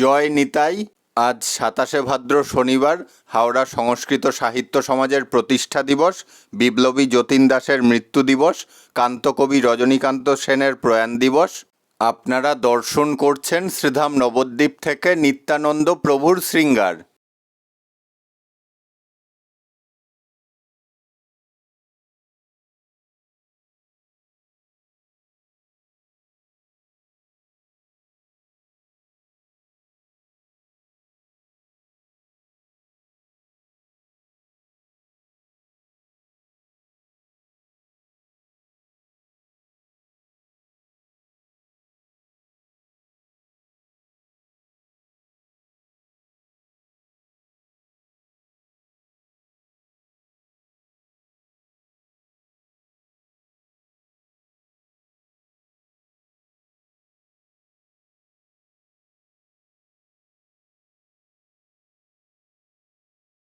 জয় নিতাই। আজ 27শে ভাদ্র শনিবার হাওড়া সংস্কৃত সাহিত্য সমাজের প্রতিষ্ঠা দিবস, বিপ্লবী যতীন দাসের মৃত্যু দিবস, কান্তকবি রজনীকান্ত সেনের প্রয়াণ দিবস। আপনারা দর্শন করছেন শ্রীধাম নবদ্বীপ থেকে নিত্যানন্দ প্রভুর শৃঙ্গার।